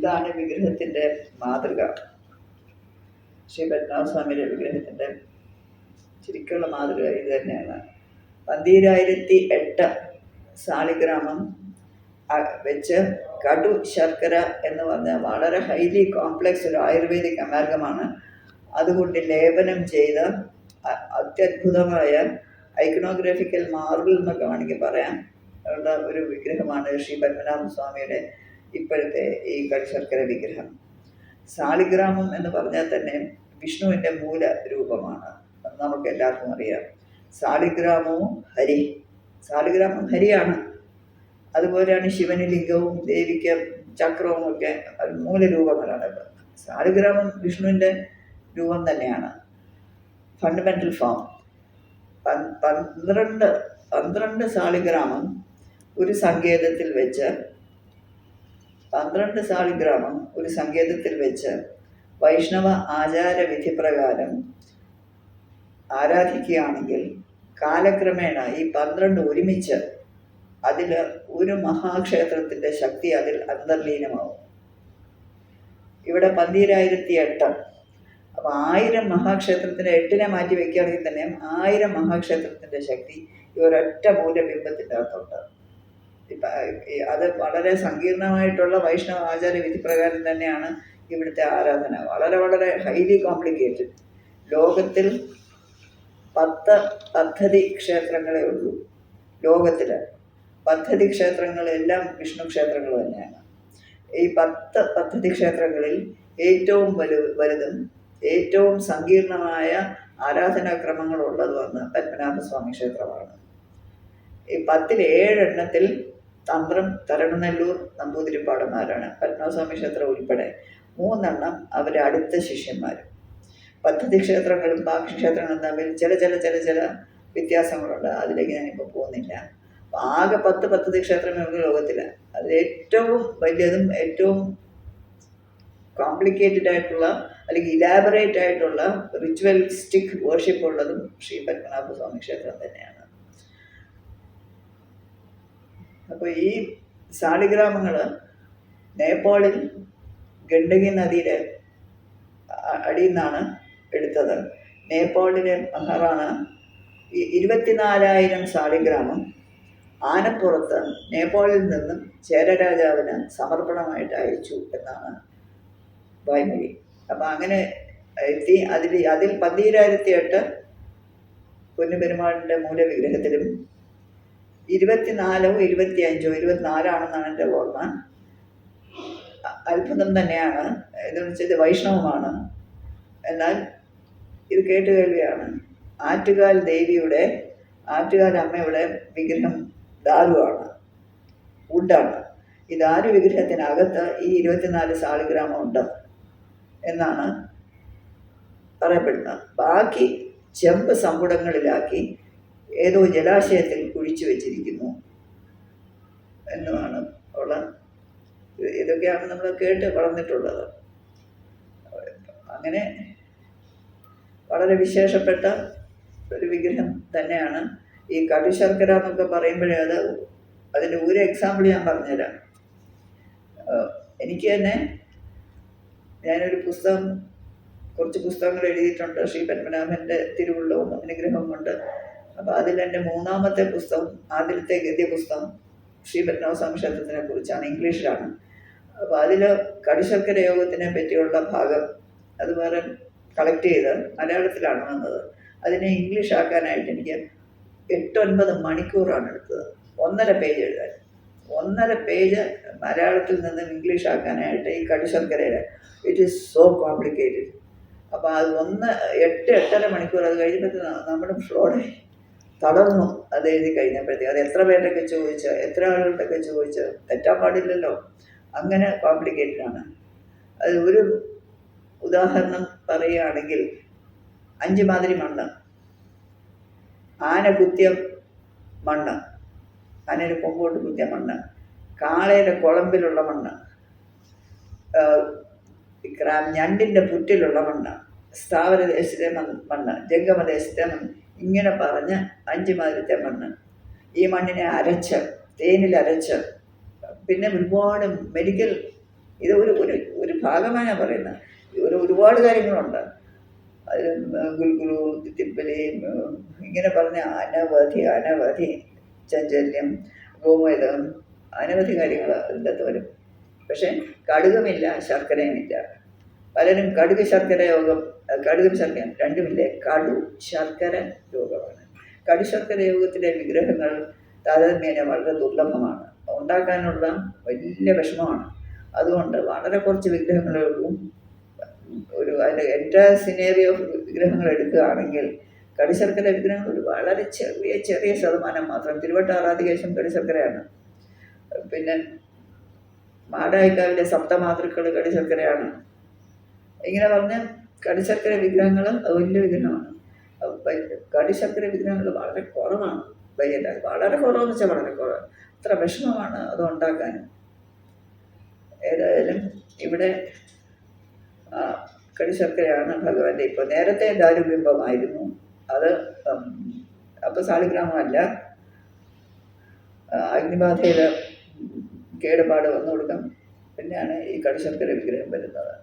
ഇതാണ് വിഗ്രഹത്തിൻ്റെ മാതൃക. ശ്രീ പത്മനാഭസ്വാമിയുടെ വിഗ്രഹത്തിൻ്റെ ശരിക്കുള്ള മാതൃക ഇത് തന്നെയാണ്. 12,008 സാളിഗ്രാമം വെച്ച് കടു ശർക്കര എന്ന് പറഞ്ഞ വളരെ ഹൈലി കോംപ്ലക്സ് ഒരു ആയുർവേദിക് അമാർഗമാണ്. അതുകൊണ്ട് ലേപനം ചെയ്ത അത്യത്ഭുതമായ ഐക്കണോഗ്രാഫിക്കൽ മാർബിൾ എന്നൊക്കെ വേണമെങ്കിൽ പറയാം ഉള്ള ഒരു വിഗ്രഹമാണ് ശ്രീ പത്മനാഭസ്വാമിയുടെ ഇപ്പോഴത്തെ ഈ കടുശർക്കര വിഗ്രഹം. സാളിഗ്രാമം എന്ന് പറഞ്ഞാൽ തന്നെ വിഷ്ണുവിൻ്റെ മൂല രൂപമാണ്, നമുക്ക് എല്ലാവർക്കും അറിയാം. സാളിഗ്രാമവും ഹരി, സാളിഗ്രാമം ഹരിയാണ്. അതുപോലെയാണ് ശിവന് ലിംഗവും ദേവിക്ക് ചക്രവും ഒക്കെ മൂലരൂപങ്ങളാണ്. സാളിഗ്രാമം വിഷ്ണുവിൻ്റെ രൂപം തന്നെയാണ്, ഫണ്ടമെൻ്റൽ ഫോം. 12 സാളിഗ്രാമം ഒരു സങ്കേതത്തിൽ വെച്ച് 12 സാളിഗ്രാമം ഒരു സങ്കേതത്തിൽ വെച്ച് വൈഷ്ണവ ആചാരവിധി പ്രകാരം ആരാധിക്കുകയാണെങ്കിൽ കാലക്രമേണ ഈ 12 ഒരുമിച്ച് അതിൽ ഒരു മഹാക്ഷേത്രത്തിൻ്റെ ശക്തി അതിൽ അന്തർലീനമാവും. ഇവിടെ 12,008. അപ്പോൾ 1000 മഹാക്ഷേത്രത്തിൻ്റെ 8നെ മാറ്റി വയ്ക്കുകയാണെങ്കിൽ തന്നെ 1000 മഹാക്ഷേത്രത്തിൻ്റെ ശക്തി ഈ ഒരൊറ്റ മൂലബിംബത്തിൻ്റെ അകത്തുണ്ട്. അത് വളരെ സങ്കീർണമായിട്ടുള്ള വൈഷ്ണവ ആചാര വിധി പ്രകാരം തന്നെയാണ് ഇവിടുത്തെ ആരാധന. വളരെ വളരെ ഹൈലി കോംപ്ലിക്കേറ്റഡ്. ലോകത്തിൽ 10 പദ്ധതി ക്ഷേത്രങ്ങളേ ഉള്ളൂ. ലോകത്തിൽ പദ്ധതി ക്ഷേത്രങ്ങളെല്ലാം വിഷ്ണു ക്ഷേത്രങ്ങൾ തന്നെയാണ്. ഈ 10 പദ്ധതി ക്ഷേത്രങ്ങളിൽ ഏറ്റവും വലുതും ഏറ്റവും സങ്കീർണമായ ആരാധനാക്രമങ്ങളുള്ളതുമാണ് പത്മനാഭസ്വാമി ക്ഷേത്രമാണ്. ഈ 10-ൽ 7 എണ്ണത്തിൽ തന്ത്രം തരണനെല്ലൂർ നമ്പൂതിരിപ്പാടന്മാരാണ്, പത്മനാഭസ്വാമി ക്ഷേത്രം ഉൾപ്പെടെ. 3 എണ്ണം അവരുടെ അടുത്ത ശിഷ്യന്മാർ. പദ്ധതി ക്ഷേത്രങ്ങളും ബാക്കി ക്ഷേത്രങ്ങളും തമ്മിൽ ചില വ്യത്യാസങ്ങളുണ്ട്, അതിലേക്ക് ഞാനിപ്പോൾ പോകുന്നില്ല. അപ്പോൾ ആകെ 10 പദ്ധതി ക്ഷേത്രങ്ങളുണ്ട് ലോകത്തിൽ. അതിൽ ഏറ്റവും വലിയതും ഏറ്റവും കോംപ്ലിക്കേറ്റഡ് ആയിട്ടുള്ള അല്ലെങ്കിൽ ഇലാബറേറ്റ് ആയിട്ടുള്ള റിച്വലിസ്റ്റിക് വർഷിപ്പ് ഉള്ളതും ശ്രീ പത്മനാഭസ്വാമി ക്ഷേത്രം തന്നെയാണ്. അപ്പോൾ ഈ സാളിഗ്രാമങ്ങൾ നേപ്പാളിൽ ഗണ്ഡകി നദിയുടെ അടിയിൽ നിന്നാണ് എടുത്തത്. നേപ്പാളിലെ മഹാറാണ ഈ 24,000 സാളിഗ്രാമം ആനപ്പുറത്ത് നേപ്പാളിൽ നിന്നും ചേരരാജാവിന് സമർപ്പണമായിട്ട് അയച്ചു എന്നാണ് വായ്മൊഴി. അപ്പം അങ്ങനെ എത്തി. അതിൽ 12,008 പൊന്നുപെരുമാളിൻ്റെ മൂലവിഗ്രഹത്തിലും 24 24 എൻ്റെ ഓർമ്മ. അത്ഭുതം തന്നെയാണ്. ഇതെന്ന് വെച്ചാൽ ഇത് വൈഷ്ണവമാണ്, എന്നാൽ ഇത് കേട്ടുകേൾവിയാണ്. ആറ്റുകാൽ ദേവിയുടെ ആറ്റുകാൽ അമ്മയുടെ വിഗ്രഹം ദാരുവാണ്, വുഡാണ്. ഈ ദാരു വിഗ്രഹത്തിനകത്ത് ഈ 24 സാളിഗ്രാമം ഉണ്ട് എന്നാണ് പറയപ്പെടുന്നത്. ബാക്കി ചെമ്പ് സമ്പുടങ്ങളിലാക്കി ഏതോ ജലാശയത്തിൽ കുഴിച്ചു വെച്ചിരിക്കുന്നു എന്നുമാണ് ഉള്ള. ഇതൊക്കെയാണ് നമ്മൾ കേട്ട് വളർന്നിട്ടുള്ളത്. അങ്ങനെ വളരെ വിശേഷപ്പെട്ട ഒരു വിഗ്രഹം തന്നെയാണ് ഈ കടുശർക്കര എന്നൊക്കെ പറയുമ്പോഴേ അതിൻ്റെ ഒരു എക്സാമ്പിൾ ഞാൻ പറഞ്ഞുതരാം. എനിക്ക് തന്നെ ഞാനൊരു പുസ്തകം, കുറച്ച് പുസ്തകങ്ങൾ എഴുതിയിട്ടുണ്ട് ശ്രീ പത്മനാഭൻ്റെ തിരുവുള്ളവും അനുഗ്രഹവും കൊണ്ട്. അപ്പോൾ അതിലെൻ്റെ 3ാമത്തെ പുസ്തകം, ആദ്യത്തെ ഗദ്യ പുസ്തകം ശ്രീ പത്മനാഭസ്വാമി ക്ഷേത്രത്തിനെ കുറിച്ചാണ്, ഇംഗ്ലീഷിലാണ്. അപ്പോൾ അതിൽ കടുശർക്കര യോഗത്തിനെ പറ്റിയുള്ള ഭാഗം അത് വേറെ കളക്ട് ചെയ്ത് മലയാളത്തിലാണ് വന്നത്. അതിനെ ഇംഗ്ലീഷ് ആക്കാനായിട്ട് എനിക്ക് 8-9 മണിക്കൂറാണ് എടുത്തത്. 1.5 പേജ് എഴുതാൻ, 1.5 പേജ് മലയാളത്തിൽ നിന്ന് ഇംഗ്ലീഷ് ആക്കാനായിട്ട് ഈ കടുശർക്കരയുടെ. It is so complicated. അപ്പോൾ അത് 8-8.5 മണിക്കൂർ അത് കഴിഞ്ഞപ്പോഴത്തേക്ക് നമ്മുടെ ഫ്ലോടെ തളർന്നു. അത് എഴുതി കഴിഞ്ഞപ്പോഴത്തേക്ക് അത് എത്ര പേരുടെയൊക്കെ ചോദിച്ച്, എത്ര ആളുകളുടെയൊക്കെ ചോദിച്ച്, തെറ്റാൻ പാടില്ലല്ലോ. അങ്ങനെ കോംപ്ലിക്കേറ്റഡ് ആണ്. അത് ഒരു ഉദാഹരണം പറയുകയാണെങ്കിൽ 5 മാതിരി മണ്ണ്, ആന കുത്തിയ മണ്ണ്, ആനയുടെ കൊമ്പോട്ട് കുത്തിയ മണ്ണ്, കാളയുടെ കുളമ്പിലുള്ള മണ്ണ്, ഞണ്ടിൻ്റെ പുറ്റിലുള്ള മണ്ണ്, സ്ഥാവരദേശത്തെ മണ്ണ്, ജംഗമദേശത്തെ മണ്ണ്, ഇങ്ങനെ പറഞ്ഞ് 5 മാതിരത്തെ മണ്ണ്. ഈ മണ്ണിനെ അരച്ച്, തേനിൽ അരച്ച്, പിന്നെ ഒരുപാട് മെഡിക്കൽ, ഇത് ഒരു ഭാഗമാണ് ഞാൻ പറയുന്നത്. ഒരുപാട് കാര്യങ്ങളുണ്ട് അതിൽ. ഗുൽഗുരു, തിപ്പലി, ഇങ്ങനെ പറഞ്ഞ അനവധി ചാഞ്ചല്യം, ഗോമേതകം, അനവധി കാര്യങ്ങൾ അതിൻ്റെ അകത്ത് വരും. പക്ഷേ കടുകമില്ല, ശർക്കരയുമില്ല. പലരും കടുക് ശർക്കര യോഗം, കടുകും ശർക്കര രണ്ടുമില്ലേ, കടു ശർക്കര യോഗമാണ്. കടു ശർക്കര യോഗത്തിലെ വിഗ്രഹങ്ങൾ താരതമ്യേന വളരെ ദുർലഭമാണ്, ഉണ്ടാക്കാനുള്ള വലിയ വിഷമമാണ്. അതുകൊണ്ട് വളരെ കുറച്ച് വിഗ്രഹങ്ങളേ ഉള്ളൂ. അതിൻ്റെ എൻ്റെ സിനേറിയോ വിഗ്രഹങ്ങൾ എടുക്കുകയാണെങ്കിൽ കടുശർക്കര വിഗ്രഹങ്ങൾ ഒരു വളരെ ചെറിയ ശതമാനം മാത്രം. തിരുവട്ടാറാധികേശം കടുശർക്കരയാണ്. പിന്നെ മാടായിക്കാവിലെ സപ്തമാതൃക്കൾ കടുശർക്കരയാണ്. ഇങ്ങനെ പറഞ്ഞ് കടുശർക്കര വിഗ്രഹങ്ങൾ വലിയ വിഗ്രഹമാണ്. കടുശർക്കര വിഗ്രഹങ്ങൾ വളരെ കുറവാണ്. വളരെ കുറവെന്ന് വെച്ചാൽ വളരെ കുറവ്. അത്ര വിഷമമാണ് അത് ഉണ്ടാക്കാൻ. ഏതായാലും ഇവിടെ കടുശർക്കരയാണ് ഭഗവാന്റെ. ഇപ്പോൾ നേരത്തെ ദാരുബിംബമായിരുന്നു അത്. അപ്പോൾ സാളിഗ്രാമമല്ല. അഗ്നിബാധയിൽ കേടുപാട് വന്നു കൊടുക്കാം, പിന്നെയാണ് ഈ കടുശർക്കര വിഗ്രഹം വരുന്നത്.